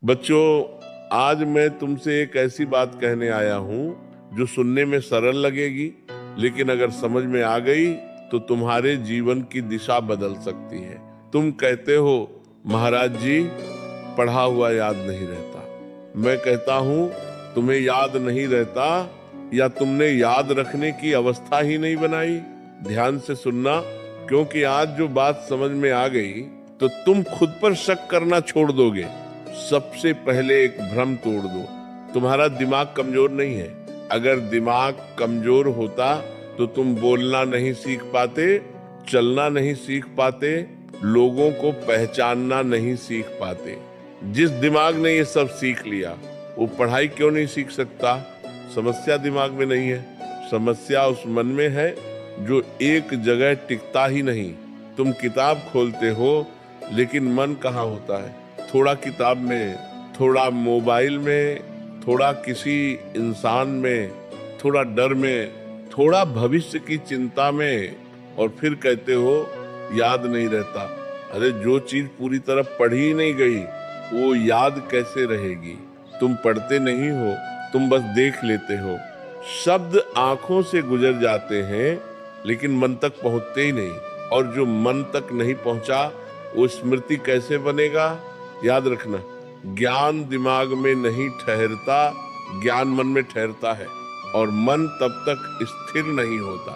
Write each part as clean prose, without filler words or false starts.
बच्चों, आज मैं तुमसे एक ऐसी बात कहने आया हूं जो सुनने में सरल लगेगी, लेकिन अगर समझ में आ गई तो तुम्हारे जीवन की दिशा बदल सकती है। तुम कहते हो महाराज जी, पढ़ा हुआ याद नहीं रहता। मैं कहता हूं तुम्हें याद नहीं रहता या तुमने याद रखने की अवस्था ही नहीं बनाई। ध्यान से सुनना, क्योंकि आज जो बात समझ में आ गई तो तुम खुद पर शक करना छोड़ दोगे। सबसे पहले एक भ्रम तोड़ दो, तुम्हारा दिमाग कमजोर नहीं है। अगर दिमाग कमजोर होता तो तुम बोलना नहीं सीख पाते, चलना नहीं सीख पाते, लोगों को पहचानना नहीं सीख पाते। जिस दिमाग ने ये सब सीख लिया वो पढ़ाई क्यों नहीं सीख सकता? समस्या दिमाग में नहीं है, समस्या उस मन में है जो एक जगह टिकता ही नहीं। तुम किताब खोलते हो लेकिन मन कहाँ होता है? थोड़ा किताब में, थोड़ा मोबाइल में, थोड़ा किसी इंसान में, थोड़ा डर में, थोड़ा भविष्य की चिंता में, और फिर कहते हो याद नहीं रहता। अरे जो चीज पूरी तरह पढ़ी ही नहीं गई वो याद कैसे रहेगी? तुम पढ़ते नहीं हो, तुम बस देख लेते हो। शब्द आंखों से गुजर जाते हैं लेकिन मन तक पहुंचते ही नहीं, और जो मन तक नहीं पहुंचा वो स्मृति कैसे बनेगा? याद रखना, ज्ञान दिमाग में नहीं ठहरता, ज्ञान मन में ठहरता है, और मन तब तक स्थिर नहीं होता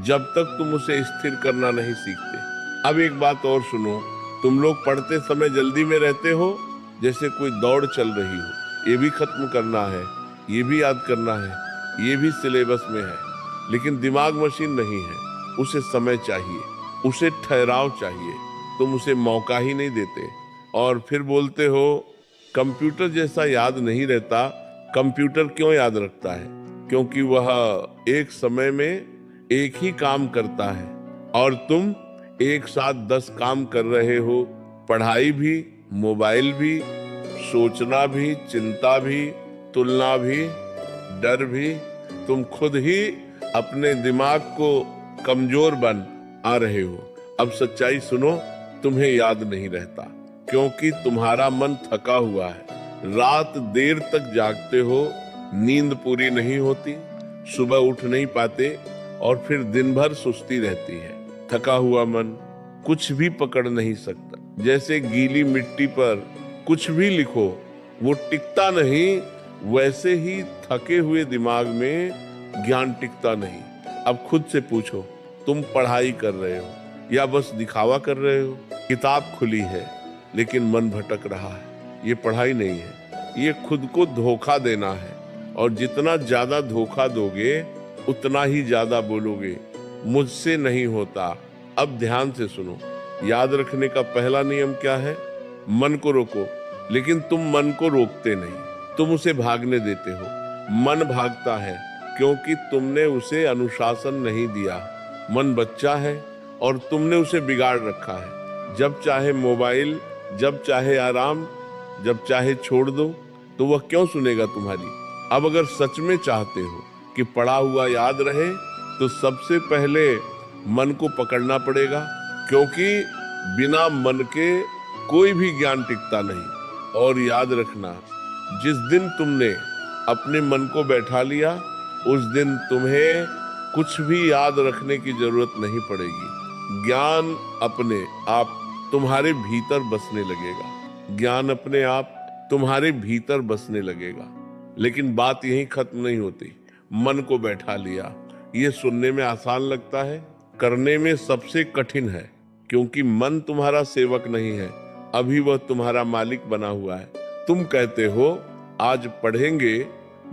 जब तक तुम उसे स्थिर करना नहीं सीखते। अब एक बात और सुनो, तुम लोग पढ़ते समय जल्दी में रहते हो जैसे कोई दौड़ चल रही हो। ये भी खत्म करना है, ये भी याद करना है, ये भी सिलेबस में है, लेकिन दिमाग मशीन नहीं है। उसे समय चाहिए, उसे ठहराव चाहिए। तुम उसे मौका ही नहीं देते और फिर बोलते हो कंप्यूटर जैसा याद नहीं रहता। कंप्यूटर क्यों याद रखता है? क्योंकि वह एक समय में एक ही काम करता है और तुम एक साथ 10 काम कर रहे हो। पढ़ाई भी, मोबाइल भी, सोचना भी, चिंता भी, तुलना भी, डर भी। तुम खुद ही अपने दिमाग को कमजोर बन आ रहे हो। अब सच्चाई सुनो, तुम्हें याद नहीं रहता क्योंकि तुम्हारा मन थका हुआ है। रात देर तक जागते हो, नींद पूरी नहीं होती, सुबह उठ नहीं पाते और फिर दिन भर सुस्ती रहती है। थका हुआ मन कुछ भी पकड़ नहीं सकता। जैसे गीली मिट्टी पर कुछ भी लिखो वो टिकता नहीं, वैसे ही थके हुए दिमाग में ज्ञान टिकता नहीं। अब खुद से पूछो, तुम पढ़ाई कर रहे हो या बस दिखावा कर रहे हो? किताब खुली है लेकिन मन भटक रहा है। ये पढ़ाई नहीं है, ये खुद को धोखा देना है, और जितना ज्यादा धोखा दोगे उतना ही ज्यादा बोलोगे मुझसे नहीं होता। अब ध्यान से सुनो, याद रखने का पहला नियम क्या है? मन को रोको। लेकिन तुम मन को रोकते नहीं, तुम उसे भागने देते हो। मन भागता है क्योंकि तुमने उसे अनुशासन नहीं दिया। मन बच्चा है और तुमने उसे बिगाड़ रखा है। जब चाहे मोबाइल, जब चाहे आराम, जब चाहे छोड़ दो, तो वह क्यों सुनेगा तुम्हारी? अब अगर सच में चाहते हो कि पढ़ा हुआ याद रहे तो सबसे पहले मन को पकड़ना पड़ेगा, क्योंकि बिना मन के कोई भी ज्ञान टिकता नहीं। और याद रखना, जिस दिन तुमने अपने मन को बैठा लिया उस दिन तुम्हें कुछ भी याद रखने की जरूरत नहीं पड़ेगी। ज्ञान अपने आप तुम्हारे भीतर बसने लगेगा। ज्ञान अपने आप तुम्हारे भीतर बसने लगेगा। लेकिन बात यहीं खत्म नहीं होती। मन को बैठा लिया, ये सुनने में आसान लगता है, करने में सबसे कठिन है, क्योंकि मन तुम्हारा सेवक नहीं है, अभी वह तुम्हारा मालिक बना हुआ है। तुम कहते हो आज पढ़ेंगे,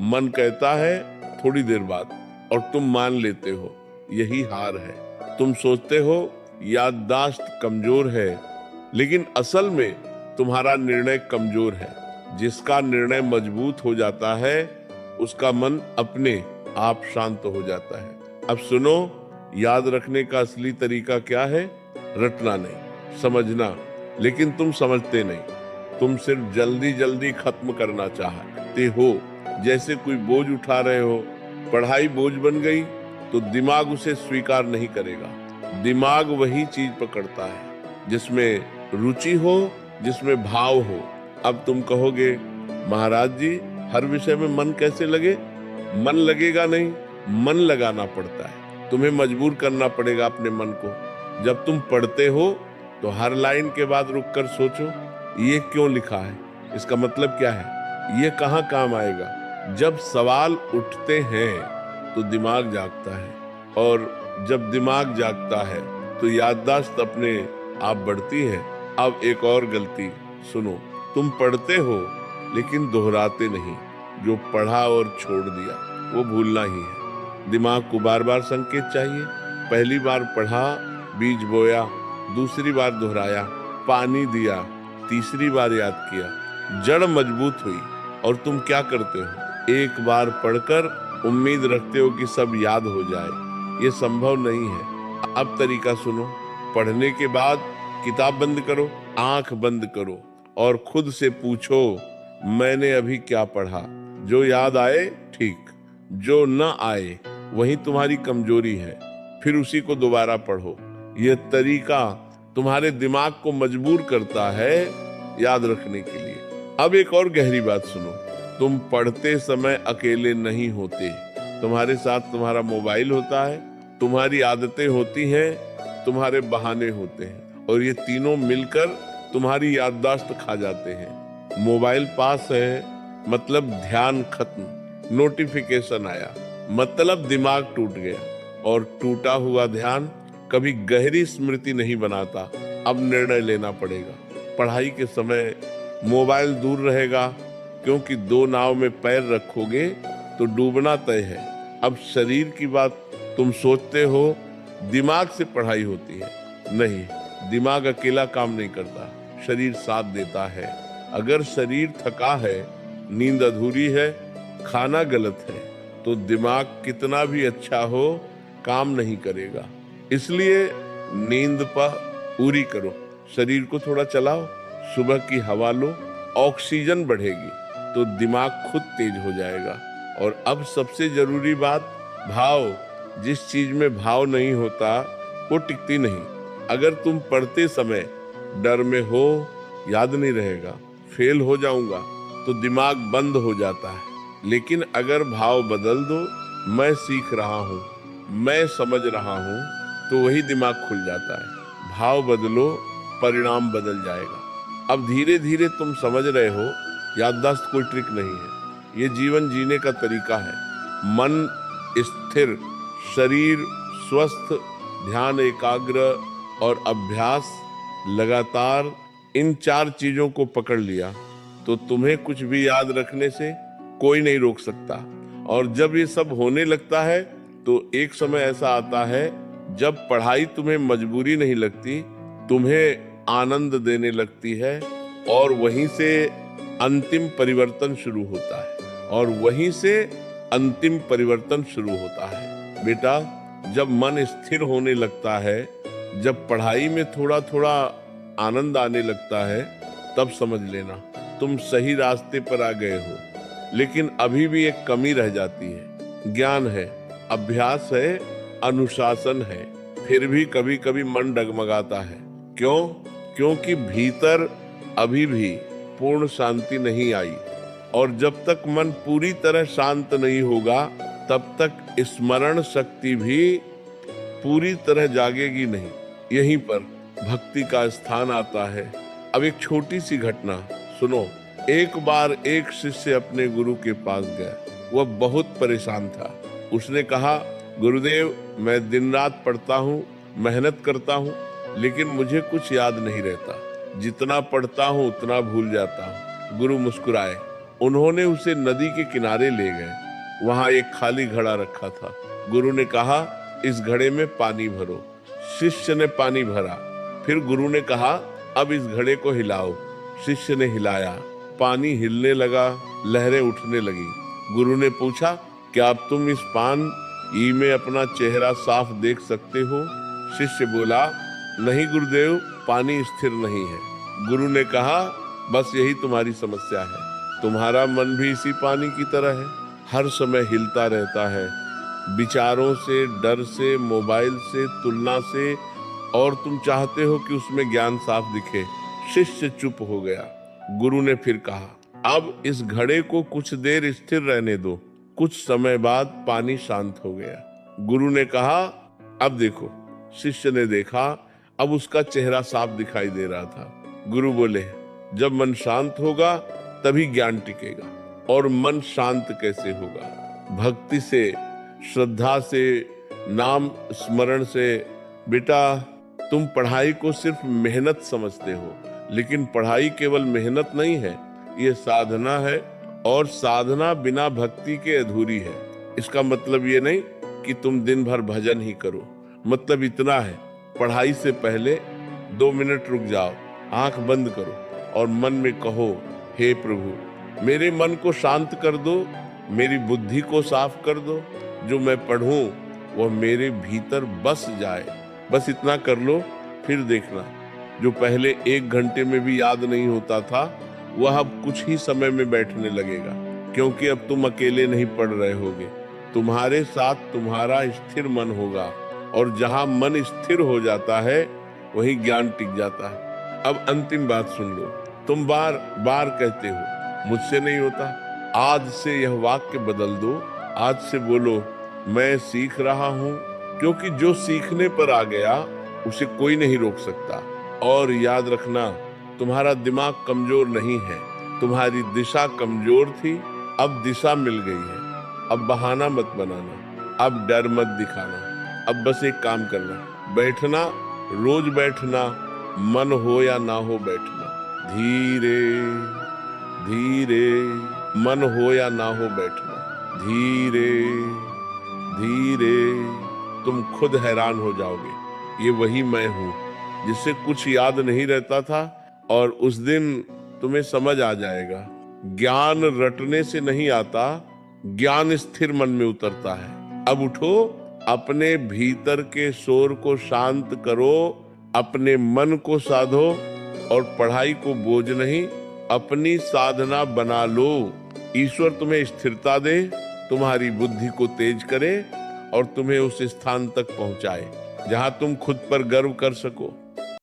मन कहता है थोड़ी देर बाद, और तुम मान लेते हो। यही हार है। तुम सोचते हो याददाश्त कमजोर है, लेकिन असल में तुम्हारा निर्णय कमजोर है। जिसका निर्णय मजबूत हो जाता है उसका मन अपने आप शांत हो जाता है। अब सुनो, याद रखने का असली तरीका क्या है? रटना नहीं, समझना। लेकिन तुम समझते नहीं, तुम सिर्फ जल्दी जल्दी खत्म करना चाहते हो, जैसे कोई बोझ उठा रहे हो। पढ़ाई बोझ बन गई तो दिमाग उसे स्वीकार नहीं करेगा। दिमाग वही चीज पकड़ता है जिसमें रुचि हो, जिसमें भाव हो। अब तुम कहोगे महाराज जी हर विषय में मन कैसे लगे? मन लगेगा नहीं, मन लगाना पड़ता है। तुम्हें मजबूर करना पड़ेगा अपने मन को। जब तुम पढ़ते हो तो हर लाइन के बाद रुककर सोचो ये क्यों लिखा है, इसका मतलब क्या है, ये कहाँ काम आएगा। जब सवाल उठते हैं तो दिमाग जागता है, और जब दिमाग जागता है तो याददाश्त अपने आप बढ़ती है। अब एक और गलती सुनो, तुम पढ़ते हो लेकिन दोहराते नहीं। जो पढ़ा और छोड़ दिया वो भूलना ही है। दिमाग को बार बार संकेत चाहिए। पहली बार पढ़ा, बीज बोया, दूसरी बार दोहराया, पानी दिया, तीसरी बार याद किया, जड़ मजबूत हुई। और तुम क्या करते हो, एक बार पढ़कर उम्मीद रखते हो कि सब याद हो जाए। ये संभव नहीं है। अब तरीका सुनो, पढ़ने के बाद किताब बंद करो, आंख बंद करो और खुद से पूछो मैंने अभी क्या पढ़ा। जो याद आए ठीक, जो न आए वही तुम्हारी कमजोरी है। फिर उसी को दोबारा पढ़ो। यह तरीका तुम्हारे दिमाग को मजबूर करता है याद रखने के लिए। अब एक और गहरी बात सुनो, तुम पढ़ते समय अकेले नहीं होते। तुम्हारे साथ तुम्हारा मोबाइल होता है, तुम्हारी आदतें होती हैं, तुम्हारे बहाने होते हैं, और ये तीनों मिलकर तुम्हारी याददाश्त खा जाते हैं। मोबाइल पास है मतलब ध्यान खत्म, नोटिफिकेशन आया मतलब दिमाग टूट गया, और टूटा हुआ ध्यान कभी गहरी स्मृति नहीं बनाता। अब निर्णय लेना पड़ेगा। पढ़ाई के समय मोबाइल दूर रहेगा, क्योंकि दो नाव में पैर रखोगे तो डूबना तय है। अब शरीर की बात तुम सोचते हो दिमाग से पढ़ाई होती है, नहीं, दिमाग अकेला काम नहीं करता, शरीर साथ देता है। अगर शरीर थका है, नींद अधूरी है, खाना गलत है, तो दिमाग कितना भी अच्छा हो काम नहीं करेगा। इसलिए नींद पूरी करो, शरीर को थोड़ा चलाओ, सुबह की हवा लो, ऑक्सीजन बढ़ेगी तो दिमाग खुद तेज हो जाएगा। और अब सबसे जरूरी बात, भाव। जिस चीज में भाव नहीं होता वो टिकती नहीं। अगर तुम पढ़ते समय डर में हो, याद नहीं रहेगा, फेल हो जाऊंगा, तो दिमाग बंद हो जाता है। लेकिन अगर भाव बदल दो, मैं सीख रहा हूँ, मैं समझ रहा हूँ, तो वही दिमाग खुल जाता है। भाव बदलो, परिणाम बदल जाएगा। अब धीरे धीरे तुम समझ रहे हो याददाश्त कोई ट्रिक नहीं है, ये जीवन जीने का तरीका है। मन स्थिर, शरीर स्वस्थ, ध्यान एकाग्र और अभ्यास लगातार, इन चार चीजों को पकड़ लिया तो तुम्हें कुछ भी याद रखने से कोई नहीं रोक सकता। और जब ये सब होने लगता है तो एक समय ऐसा आता है जब पढ़ाई तुम्हें मजबूरी नहीं लगती, तुम्हें आनंद देने लगती है, और वहीं से अंतिम परिवर्तन शुरू होता है। और वहीं से अंतिम परिवर्तन शुरू होता है। बेटा, जब मन स्थिर होने लगता है, जब पढ़ाई में थोड़ा थोड़ा आनंद आने लगता है, तब समझ लेना तुम सही रास्ते पर आ गए हो। लेकिन अभी भी एक कमी रह जाती है, ज्ञान है, अभ्यास है, अनुशासन है। फिर भी कभी कभी मन डगमगाता है। क्यों? क्योंकि भीतर अभी भी पूर्ण शांति नहीं आई, और जब तक मन पूरी तरह शांत नहीं होगा तब तक स्मरण शक्ति भी पूरी तरह जागेगी नहीं। यहीं पर भक्ति का स्थान आता है। अब एक छोटी सी घटना सुनो। एक बार एक शिष्य अपने गुरु के पास गया। वह बहुत परेशान था। उसने कहा, गुरुदेव, मैं दिन रात पढ़ता हूँ, मेहनत करता हूँ, लेकिन मुझे कुछ याद नहीं रहता। जितना पढ़ता हूँ उतना भूल जाता हूँ। गुरु मुस्कुराए। उन्होंने उसे नदी के किनारे ले गए। वहां एक खाली घड़ा रखा था। गुरु ने कहा, इस घड़े में पानी भरो। शिष्य ने पानी भरा। फिर गुरु ने कहा, अब इस घड़े को हिलाओ। शिष्य ने हिलाया, पानी हिलने लगा, लहरें उठने लगी। गुरु ने पूछा, क्या अब तुम इस पानी में अपना चेहरा साफ देख सकते हो? शिष्य बोला, नहीं गुरुदेव, पानी स्थिर नहीं है। गुरु ने कहा, बस यही तुम्हारी समस्या है। तुम्हारा मन भी इसी पानी की तरह है, हर समय हिलता रहता है, विचारों से, डर से, मोबाइल से, तुलना से, और तुम चाहते हो कि उसमें ज्ञान साफ दिखे। शिष्य चुप हो गया। गुरु ने फिर कहा, अब इस घड़े को कुछ देर स्थिर रहने दो। कुछ समय बाद पानी शांत हो गया। गुरु ने कहा, अब देखो। शिष्य ने देखा, अब उसका चेहरा साफ दिखाई दे रहा था। गुरु बोले, जब मन शांत होगा तभी ज्ञान टिकेगा। और मन शांत कैसे होगा? भक्ति से, श्रद्धा से, नाम स्मरण से। बेटा, तुम पढ़ाई को सिर्फ मेहनत समझते हो, लेकिन पढ़ाई केवल मेहनत नहीं है, ये साधना है। और साधना बिना भक्ति के अधूरी है। इसका मतलब ये नहीं कि तुम दिन भर भजन ही करो। मतलब इतना है, पढ़ाई से पहले 2 मिनट रुक जाओ, आंख बंद करो और मन में कहो, हे प्रभु, मेरे मन को शांत कर दो, मेरी बुद्धि को साफ कर दो। जो मैं पढ़ूं वह मेरे भीतर बस जाए। बस इतना कर लो, फिर देखना जो पहले 1 घंटे में भी याद नहीं होता था, वह अब कुछ ही समय में बैठने लगेगा। क्योंकि अब तुम अकेले नहीं पढ़ रहे होगे, तुम्हारे साथ तुम्हारा स्थिर मन होगा। और जहां मन स्थिर हो जाता है वहीं ज्ञान टिक जाता है। अब अंतिम बात सुन लो। तुम बार बार कहते हो मुझसे नहीं होता। आज से यह वाक्य बदल दो। आज से बोलो, मैं सीख रहा हूं। क्योंकि जो सीखने पर आ गया उसे कोई नहीं रोक सकता। और याद रखना, तुम्हारा दिमाग कमजोर नहीं है, तुम्हारी दिशा कमजोर थी, अब दिशा मिल गई है। अब बहाना मत बनाना, अब डर मत दिखाना। अब बस एक काम करना, बैठना, रोज बैठना, मन हो या ना हो बैठना, धीरे धीरे, मन हो या ना हो बैठना, धीरे धीरे। तुम खुद हैरान हो जाओगे, ये वही मैं हूँ जिससे कुछ याद नहीं रहता था। और उस दिन तुम्हें समझ आ जाएगा, ज्ञान रटने से नहीं आता, ज्ञान स्थिर मन में उतरता है। अब उठो, अपने भीतर के शोर को शांत करो, अपने मन को साधो और पढ़ाई को बोझ नहीं, अपनी साधना बना लो। ईश्वर तुम्हें स्थिरता दे, तुम्हारी बुद्धि को तेज करे और तुम्हें उस स्थान तक पहुंचाए जहां तुम खुद पर गर्व कर सको।